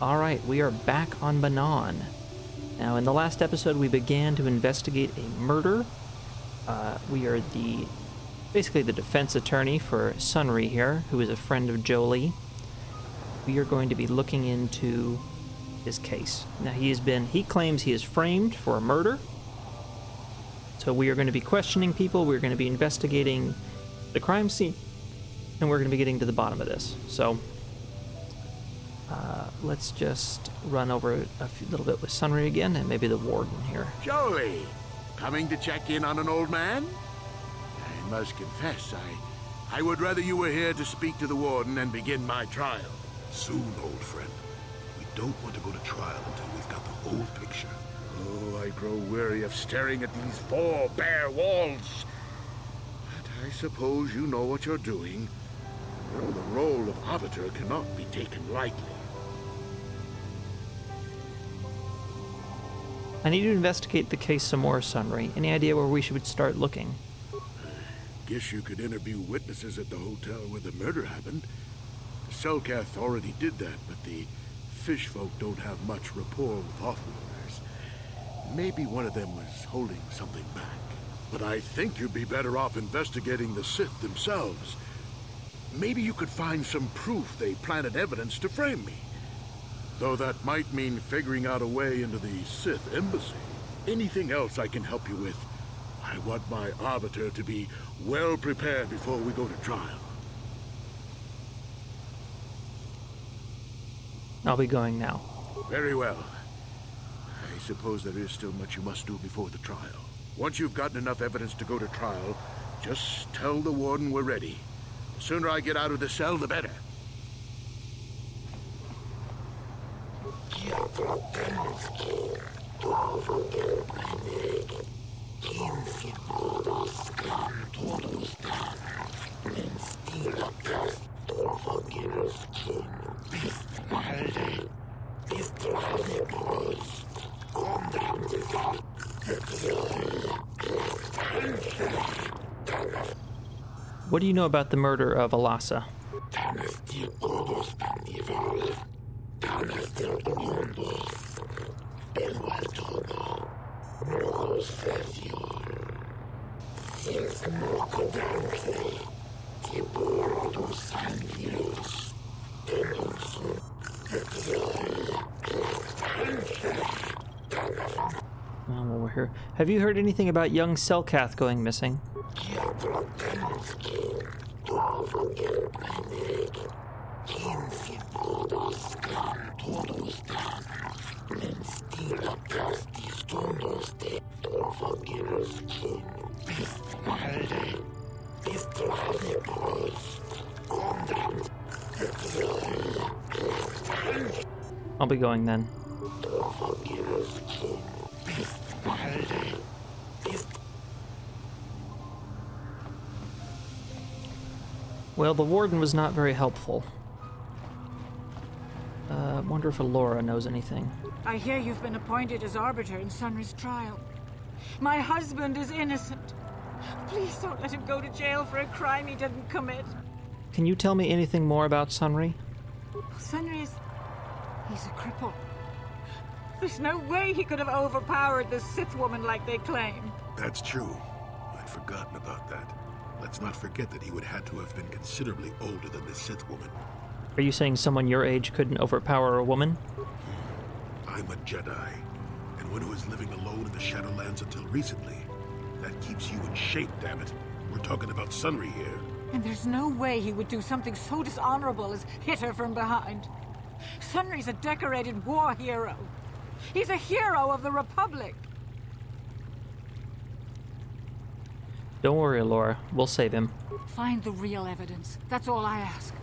Alright, we are back on Manaan. Now, in the last episode, we began to investigate a murder. We are basically the defense attorney for Sunry here, who is a friend of Jolee. We are going to be looking into his case. Now, he claims he is framed for a murder. So we are going to be questioning people, we're going to be investigating the crime scene, and we're going to be getting to the bottom of this. So, let's just run over a little bit with Sunry again, and maybe the warden here. Jolee, coming to check in on an old man? I must confess, I would rather you were here to speak to the warden and begin my trial. Soon, old friend. We don't want to go to trial until we've got the whole picture. Oh, I grow weary of staring at these four bare walls. But I suppose you know what you're doing. You know, the role of arbiter cannot be taken lightly. I need to investigate the case some more, Sunry. Any idea where we should start looking? Guess you could interview witnesses at the hotel where the murder happened. Selkath already did that, but the fish folk don't have much rapport with offworlders. Maybe one of them was holding something back. But I think you'd be better off investigating the Sith themselves. Maybe you could find some proof they planted evidence to frame me. Though that might mean figuring out a way into the Sith embassy. Anything else I can help you with? I want my arbiter to be well prepared before we go to trial. I'll be going now. Very well. I suppose there is still much you must do before the trial. Once you've gotten enough evidence to go to trial, just tell the warden we're ready. The sooner I get out of the cell, the better. What do you know about the murder of Alasa? Well, we're here. Have you heard anything about young Selkath going missing? I'll be going then. Well, the warden was not very helpful. Wonder if Alora knows anything. I hear you've been appointed as arbiter in Sunry's trial. My husband is innocent. Please don't let him go to jail for a crime he didn't commit. Can you tell me anything more about Sunry? Sunry's... he's a cripple. There's no way he could have overpowered this Sith woman like they claim. That's true. I'd forgotten about that. Let's not forget that he would have to have been considerably older than the Sith woman. Are you saying someone your age couldn't overpower a woman? I'm a Jedi, and one who was living alone in the Shadowlands until recently. That keeps you in shape, damn it. We're talking about Sunry here. And there's no way he would do something so dishonorable as hit her from behind. Sunry's a decorated war hero. He's a hero of the Republic. Don't worry, Alora. We'll save him. Find the real evidence. That's all I ask.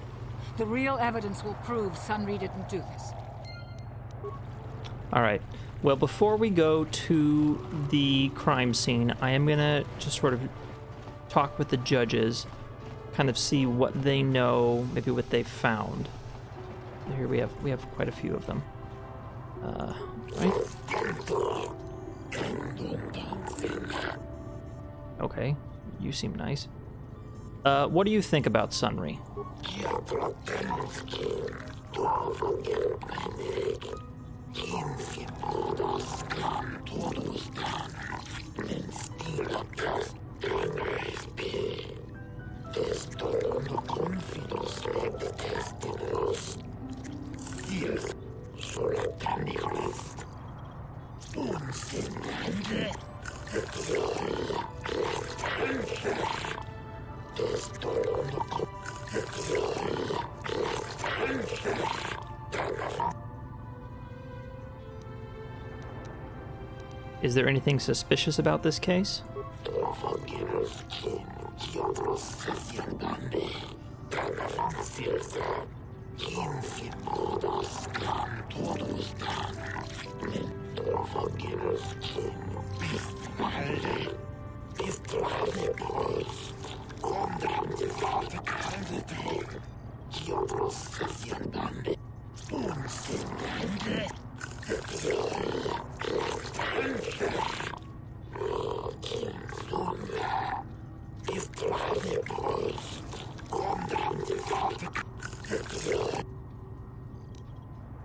The real evidence will prove Sunry didn't do this. All right. Well, before we go to the crime scene, I am going to just sort of talk with the judges, kind of see what they know, maybe what they found. Here we have quite a few of them. Right? Okay, you seem nice. What do you think about Sunry? Is there anything suspicious about this case?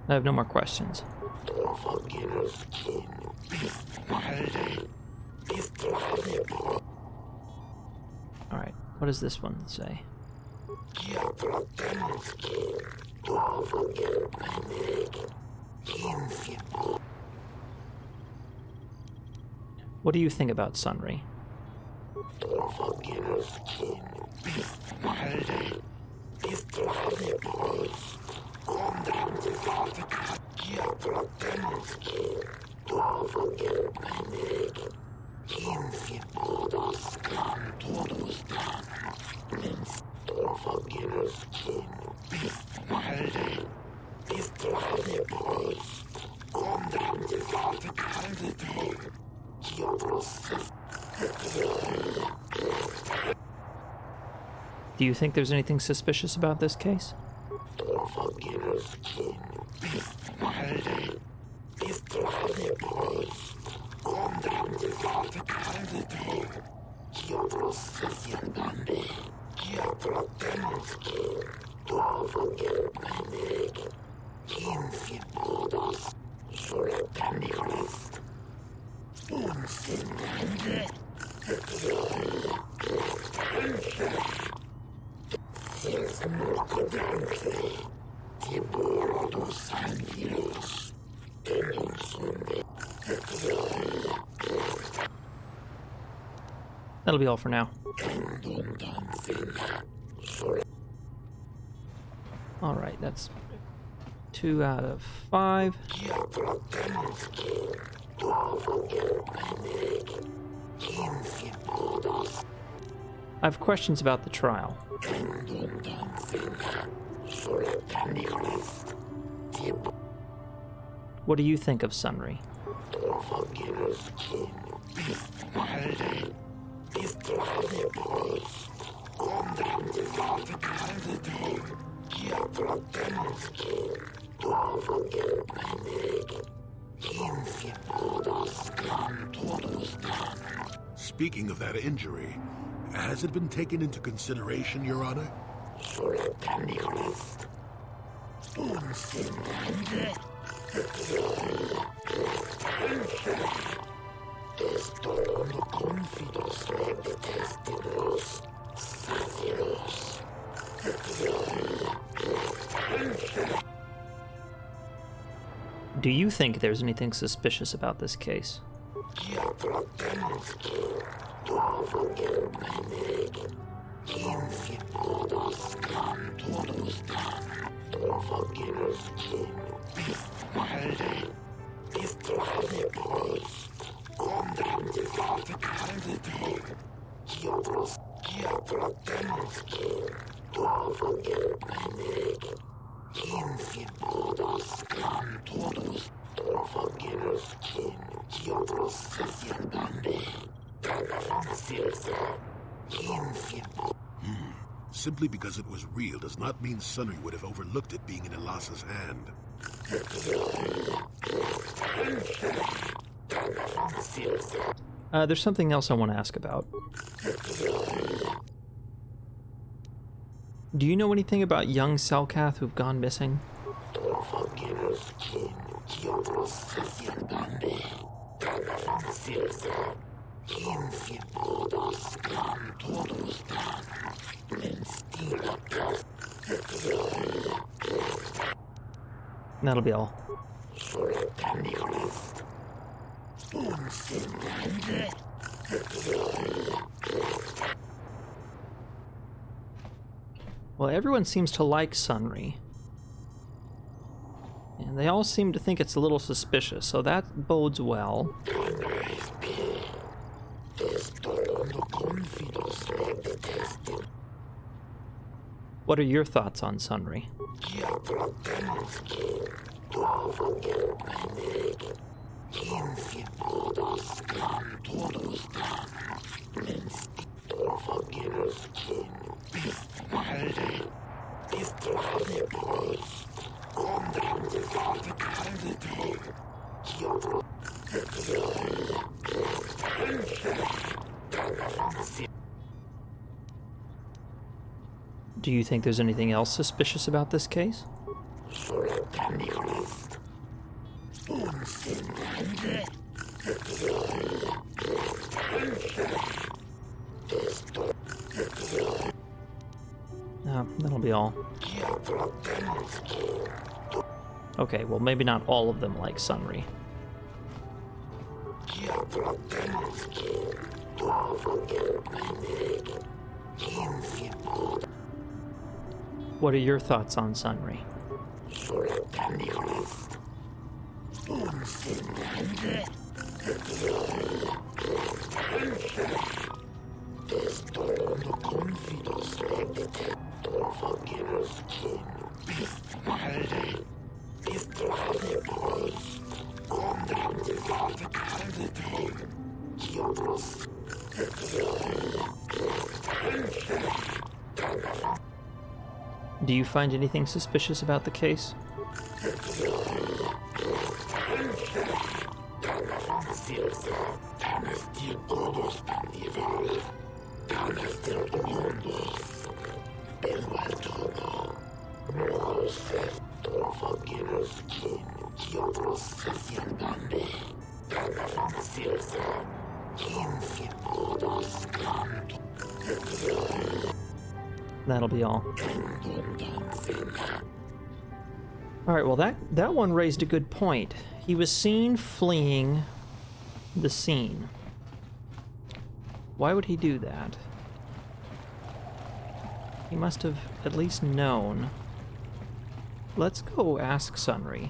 I have no more questions. Alright, what does this one say? What do you think about Sunry? Do you think there's anything suspicious about this case? That'll be all for now. Alright, that's 2 out of 5. I have questions about the trial. What do you think of Sunry? Speaking of that injury, has it been taken into consideration, Your Honor? Do you think there's anything suspicious about this case? Simply because it was real does not mean Sunry would have overlooked it being in Elas's hand. There's something else I want to ask about. Do you know anything about young Selkath who've gone missing? That'll be all. Well, everyone seems to like Sunry. And they all seem to think it's a little suspicious, so that bodes well. What are your thoughts on Sunry? Do you think there's anything else suspicious about this case? No, that'll be all. Okay, well maybe not all of them like Sunry. What are your thoughts on Sunry? Do you find anything suspicious about the case? That'll be all. Alright, well that one raised a good point. He was seen fleeing the scene. Why would he do that? He must have at least known. Let's go ask Sunry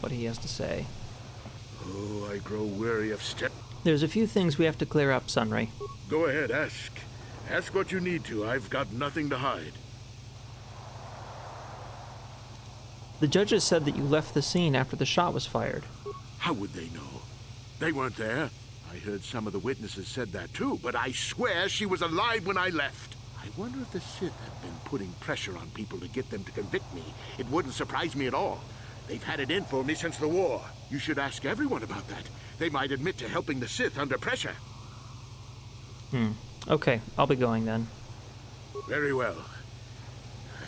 what he has to say. Oh, I grow weary of step. There's a few things we have to clear up, Sunry. Go ahead, ask. Ask what you need to. I've got nothing to hide. The judges said that you left the scene after the shot was fired. How would they know? They weren't there. I heard some of the witnesses said that too, but I swear she was alive when I left. I wonder if the Sith have been putting pressure on people to get them to convict me. It wouldn't surprise me at all. They've had it in for me since the war. You should ask everyone about that. They might admit to helping the Sith under pressure. Okay, I'll be going then. Very well.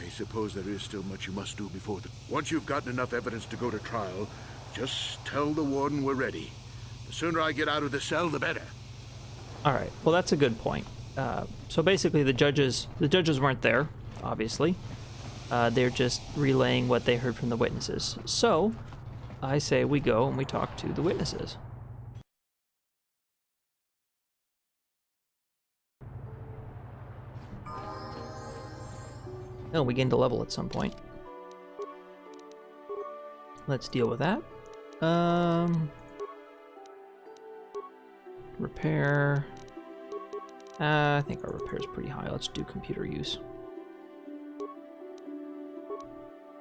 I suppose there is still much you must do before the... Once you've gotten enough evidence to go to trial, just tell the warden we're ready. The sooner I get out of the cell, the better. All right. Well, that's a good point. So basically, the judges weren't there, obviously. They're just relaying what they heard from the witnesses. So, I say we go and we talk to the witnesses. Oh, we gained a level at some point. Let's deal with that. Repair. I think our repair is pretty high. Let's do computer use.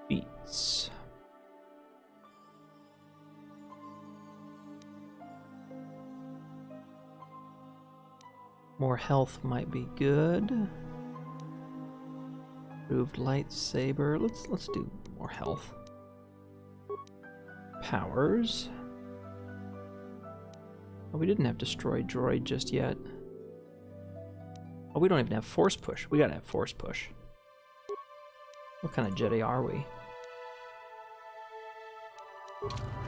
Beats. More health might be good. Improved lightsaber. Let's do more health. Powers. Oh, we didn't have destroy droid just yet. Oh, we don't even have force push. We gotta have force push. What kind of Jedi are we?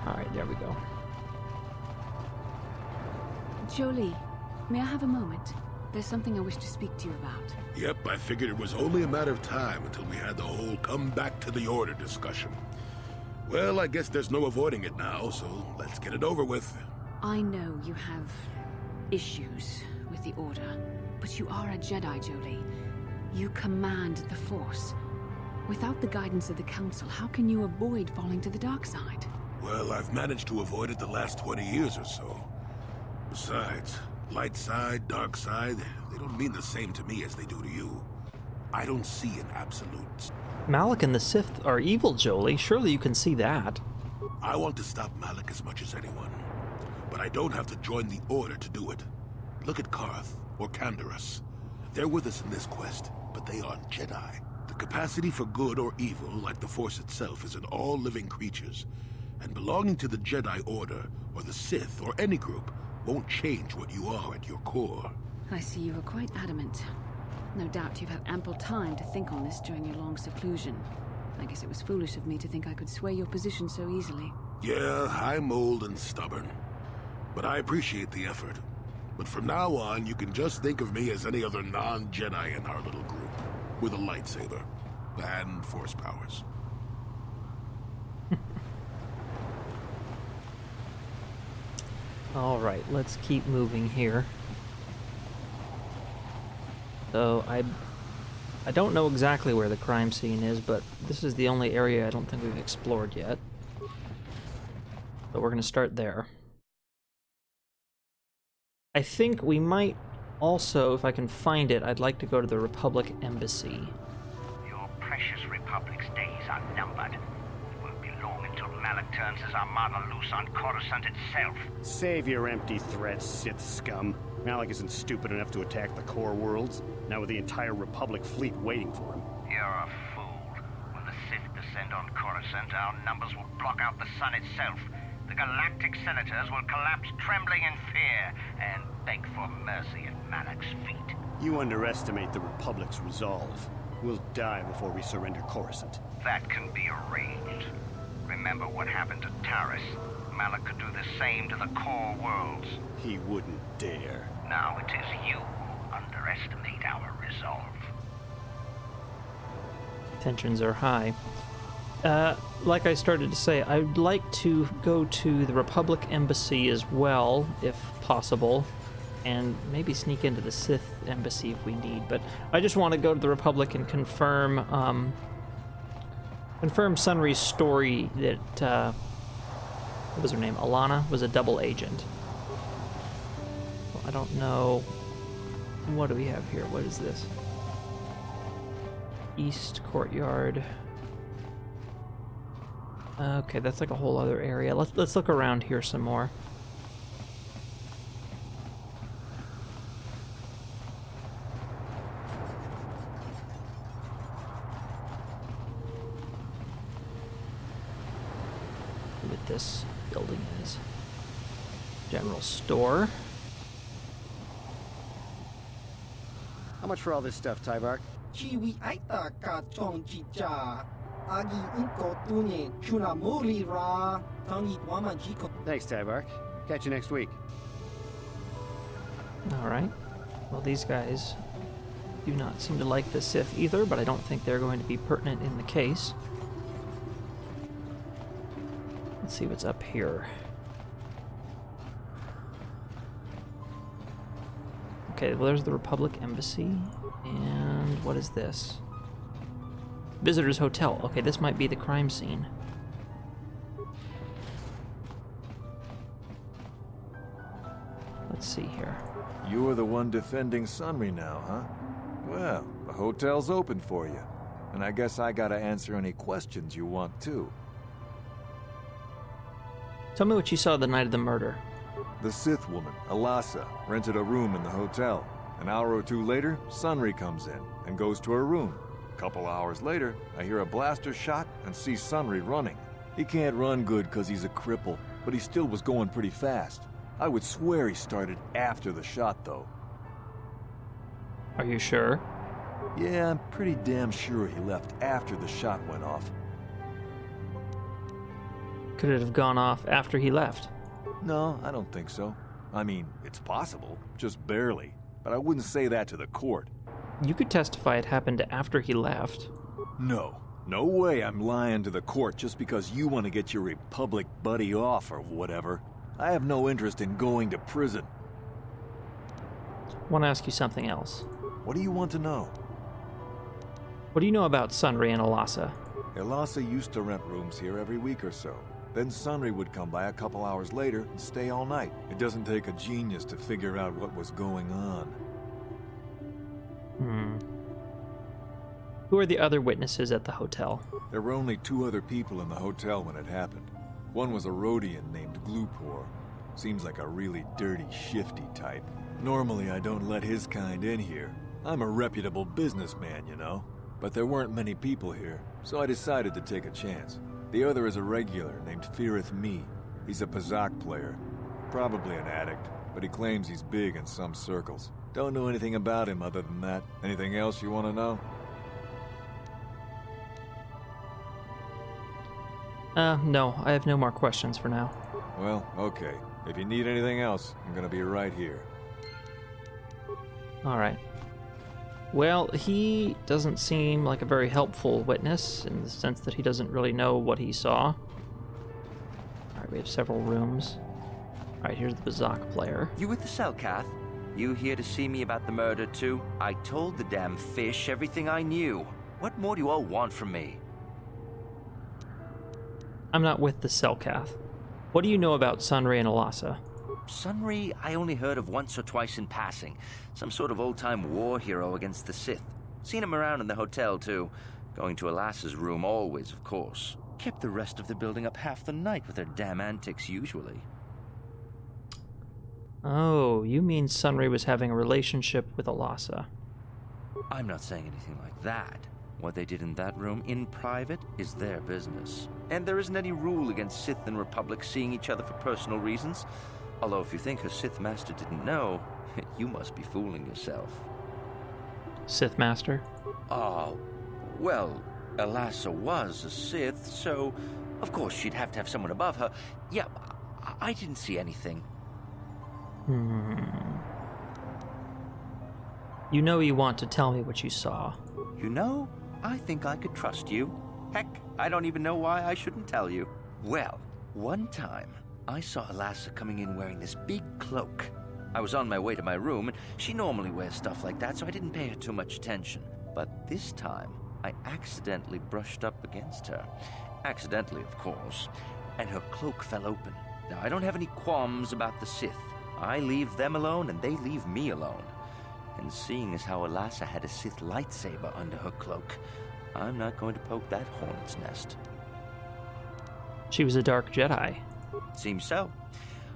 All right, there we go. Jolee, may I have a moment? There's something I wish to speak to you about. Yep, I figured it was only a matter of time until we had the whole come back to the order discussion. Well, I guess there's no avoiding it now, so let's get it over with. I know you have issues with the Order, but you are a Jedi, Jolee. You command the Force. Without the guidance of the Council, how can you avoid falling to the dark side? Well, I've managed to avoid it the last 20 years or so. Besides, light side, dark side, they don't mean the same to me as they do to you. I don't see an absolute. Malak and the Sith are evil, Jolee. Surely you can see that. I want to stop Malak as much as anyone. But I don't have to join the Order to do it. Look at Karth, or Condorus. They're with us in this quest, but they aren't Jedi. The capacity for good or evil, like the Force itself, is in all living creatures. And belonging to the Jedi Order, or the Sith, or any group, won't change what you are at your core. I see you are quite adamant. No doubt you've had ample time to think on this during your long seclusion. I guess it was foolish of me to think I could sway your position so easily. Yeah, I'm old and stubborn. But I appreciate the effort. But from now on, you can just think of me as any other non-Jedi in our little group. With a lightsaber. And Force powers. All right, let's keep moving here. So I don't know exactly where the crime scene is, but this is the only area I don't think we've explored yet. But we're going to start there. I think we might also, if I can find it, I'd like to go to the Republic Embassy. Your precious Republic's days are numbered. It won't be long until Malak turns his armada loose on Coruscant itself. Save your empty threats, Sith scum. Malak isn't stupid enough to attack the core worlds, now with the entire Republic fleet waiting for him. You're a fool. When the Sith descend on Coruscant, our numbers will block out the sun itself. The galactic senators will collapse trembling in fear and beg for mercy at Malak's feet. You underestimate the Republic's resolve. We'll die before we surrender Coruscant. That can be arranged. Remember what happened to Taris. Malak could do the same to the core worlds. He wouldn't dare. Now it is you who underestimate our resolve. Tensions are high. Like I started to say, I'd like to go to the Republic Embassy as well, if possible, and maybe sneak into the Sith Embassy if we need, but I just want to go to the Republic and confirm Sunry's story that, what was her name, Alana, was a double agent. Well, I don't know, what do we have here? What is this? East Courtyard. Okay, that's like a whole other area. Let's look around here some more. See what this building is. General store. How much for all this stuff, Tyvark? Chiwi aita ka chong chicha. Agi inko tune chuna muri ra. Tangi wama jiko. Thanks, Tyvark. Catch you next week. Alright. Well, these guys do not seem to like the Sith either, but I don't think they're going to be pertinent in the case. Let's see what's up here. Okay, well, there's the Republic Embassy. And what is this? Visitor's Hotel. Okay, this might be the crime scene. Let's see here. You are the one defending Sunry now, huh? Well, the hotel's open for you. And I guess I gotta answer any questions you want too. Tell me what you saw the night of the murder. The Sith woman, Alasa, rented a room in the hotel. An hour or two later, Sunry comes in and goes to her room. A couple hours later, I hear a blaster shot and see Sunry running. He can't run good because he's a cripple, but he still was going pretty fast. I would swear he started after the shot, though. Are you sure? Yeah, I'm pretty damn sure he left after the shot went off. Could it have gone off after he left? No, I don't think so. I mean, it's possible, just barely. But I wouldn't say that to the court. You could testify it happened after he left. No. No way I'm lying to the court just because you want to get your Republic buddy off or whatever. I have no interest in going to prison. I want to ask you something else. What do you want to know? What do you know about Sunry and Alasa? Elasa used to rent rooms here every week or so. Then Sunry would come by a couple hours later and stay all night. It doesn't take a genius to figure out what was going on. Who are the other witnesses at the hotel? There were only 2 other people in the hotel when it happened. One was a Rhodian named Glupor. Seems like a really dirty, shifty type. Normally I don't let his kind in here. I'm a reputable businessman, you know. But there weren't many people here, so I decided to take a chance. The other is a regular named Feareth Me. He's a Pazak player. Probably an addict, but he claims he's big in some circles. Don't know anything about him other than that. Anything else you want to know? No, I have no more questions for now. Well, okay. If you need anything else, I'm gonna be right here. Alright. Well, he doesn't seem like a very helpful witness in the sense that he doesn't really know what he saw. Alright, we have several rooms. Alright, here's the Bazak player. You with the Selkath? You here to see me about the murder too? I told the damn fish everything I knew. What more do you all want from me? I'm not with the Selkath. What do you know about Sunry and Alasa? Sunry, I only heard of once or twice in passing. Some sort of old-time war hero against the Sith. Seen him around in the hotel, too. Going to Alasa's room always, of course. Kept the rest of the building up half the night with their damn antics, usually. Oh, you mean Sunry was having a relationship with Alasa. I'm not saying anything like that. What they did in that room in private is their business. And there isn't any rule against Sith and Republic seeing each other for personal reasons. Although if you think her Sith Master didn't know, you must be fooling yourself. Sith Master? Oh, well, Alasa was a Sith, so of course she'd have to have someone above her. Yeah, I didn't see anything. You know you want to tell me what you saw. You know, I think I could trust you. Heck, I don't even know why I shouldn't tell you. Well, one time, I saw Alasa coming in wearing this big cloak. I was on my way to my room, and she normally wears stuff like that, so I didn't pay her too much attention. But this time, I accidentally brushed up against her. Accidentally, of course. And her cloak fell open. Now, I don't have any qualms about the Sith. I leave them alone, and they leave me alone. And seeing as how Alasa had a Sith lightsaber under her cloak, I'm not going to poke that hornet's nest. She was a dark Jedi. Seems so.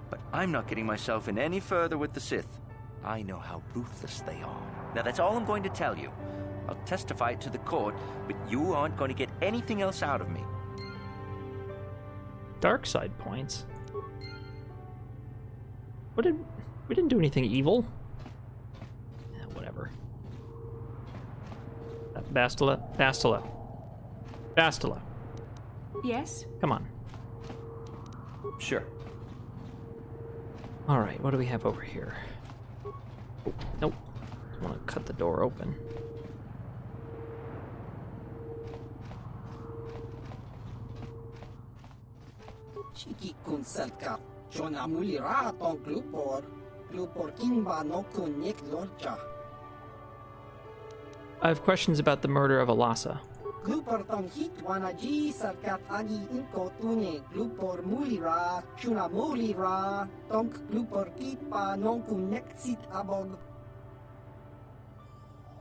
But I'm not getting myself in any further with the Sith. I know how ruthless they are. Now that's all I'm going to tell you. I'll testify it to the court, but you aren't going to get anything else out of me. Dark side points? We didn't do anything evil. Whatever. Bastila. Yes? Come on. Sure. Alright, what do we have over here? Oh, nope. I want to cut the door open. Chiki kun selka. Jona mulira ton glupor. Glupor kimba no kun nek lorcha. I have questions about the murder of Alasa. Glupor tong hit wanaji selkat agi inko tune. Glupor mulira. Chuna mulira. Tong glupor kipa non kun nek sit abog.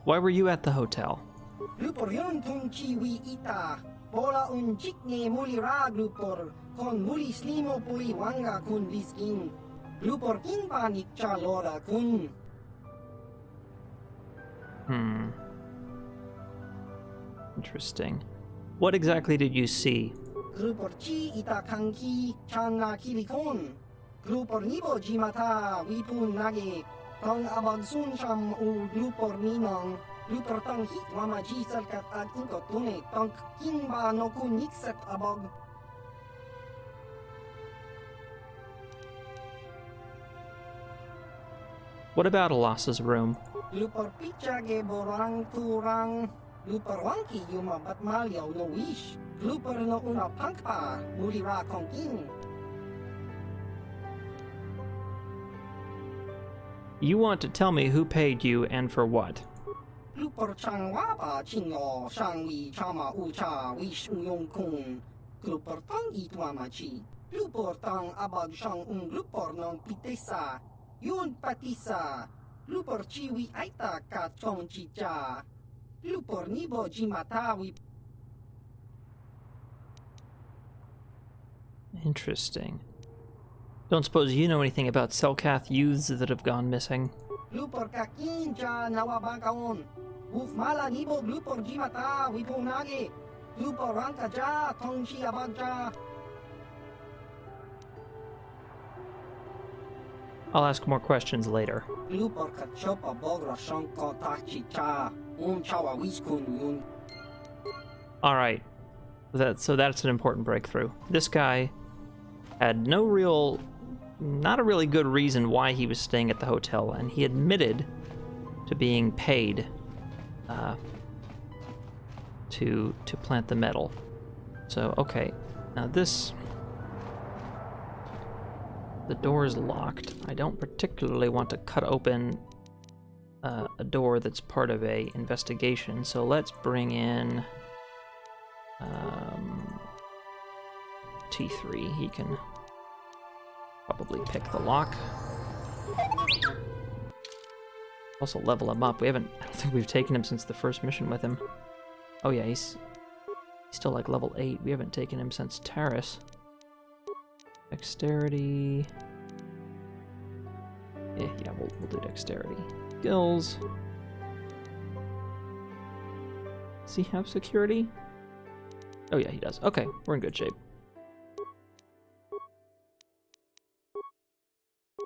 Why were you at the hotel? Glupor yun tung chiwi ita. Bola un jikne mulira glupor. Kon muli slimo puli wanga kun viskin. Glupor kimpa nik chalora kun. Interesting. What exactly did you see? Glupor chi ita kanki chana kilikon. Glupor nibo jimata wipun nage. Tong abag sun sham u glupor ninong. Glupor tong hit mama ji salkat ad inko tune. Tong kimba no kun nikset abog. What about Alassa's room? Lupor picha ge borang turang. Lupor wangki yuma bat malyo no wish. Lupor no una pankpa mulira kongking. You want to tell me who paid you and for what? Lupor chang wapa chingo shang wi chama ucha wish uyong kung. Lupor tang itwama chi. Lupor tang abag shang lupor non pitesa. Yun patisa. Lupor chiwi aita ka chong chicha. Lupor nibo jimatawi. Interesting. Don't suppose you know anything about Selkath youths that have gone missing? Lupor kakinja nawabakaon. Uf mala nibo lupor jimata wipunage. Lupor rankaja tongchi abagja. I'll ask more questions later. Lupor kachopa bogra shong kontachi cha. Chawa wiskun yun. Alright. So that's an important breakthrough. This guy had not a really good reason why he was staying at the hotel, and he admitted to being paid to plant the metal. So, okay. Now the door is locked. I don't particularly want to cut open a door that's part of a investigation, so let's bring in T3. He can probably pick the lock. Also level him up. I don't think we've taken him since the first mission with him. Oh yeah, he's still like level 8. We haven't taken him since Terrace. Dexterity. Yeah, we'll do dexterity. Skills. Does he have security? Oh yeah, he does. Okay, we're in good shape.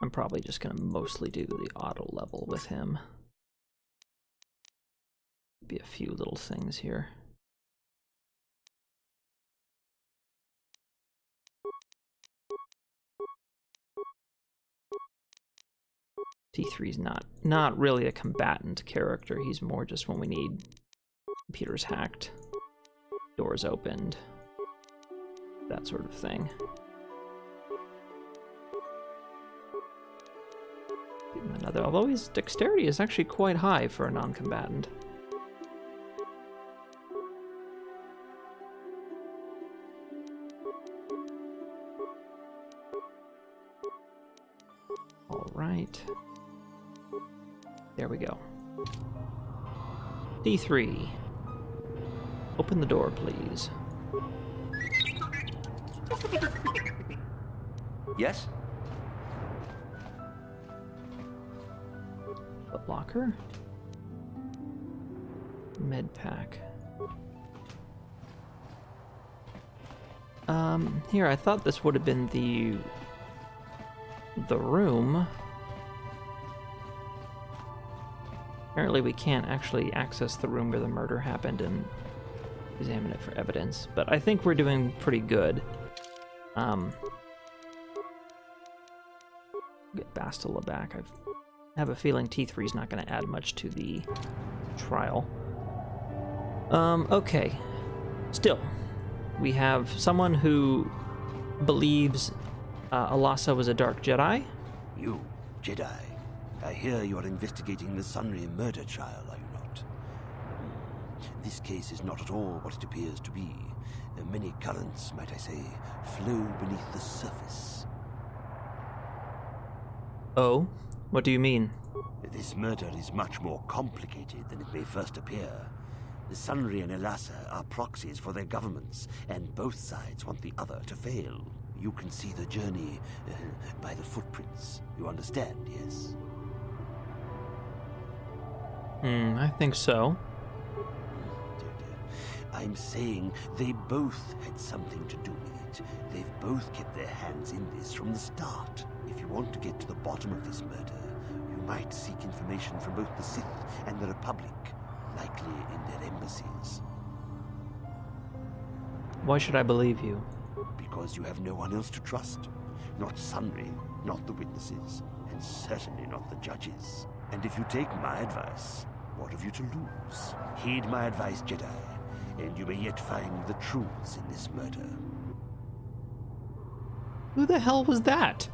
I'm probably just gonna mostly do the auto level with him. Be a few little things here. T3's not really a combatant character. He's more just when we need computers hacked, doors opened, that sort of thing. Give him another, although his dexterity is actually quite high for a non-combatant. All right. There we go. D3. Open the door, please. Yes? Foot locker. Med pack. Here, I thought this would have been the room. Apparently we can't actually access the room where the murder happened and examine it for evidence, but I think we're doing pretty good. Get Bastila back. I have a feeling T3 is not going to add much to the trial. Okay. Still, we have someone who believes Alassa was a Dark Jedi. You, Jedi. I hear you are investigating the Sunry murder trial, are you not? This case is not at all what it appears to be. Many currents, might I say, flow beneath the surface. Oh? What do you mean? This murder is much more complicated than it may first appear. The Sunry and Alassa are proxies for their governments, and both sides want the other to fail. You can see the journey by the footprints. You understand, yes? I think so. I'm saying they both had something to do with it. They've both kept their hands in this from the start. If you want to get to the bottom of this murder, you might seek information from both the Sith and the Republic, likely in their embassies. Why should I believe you? Because you have no one else to trust. Not Sunry, not the witnesses, and certainly not the judges. And if you take my advice, what have you to lose? Heed my advice, Jedi, and you may yet find the truths in this murder. Who the hell was that?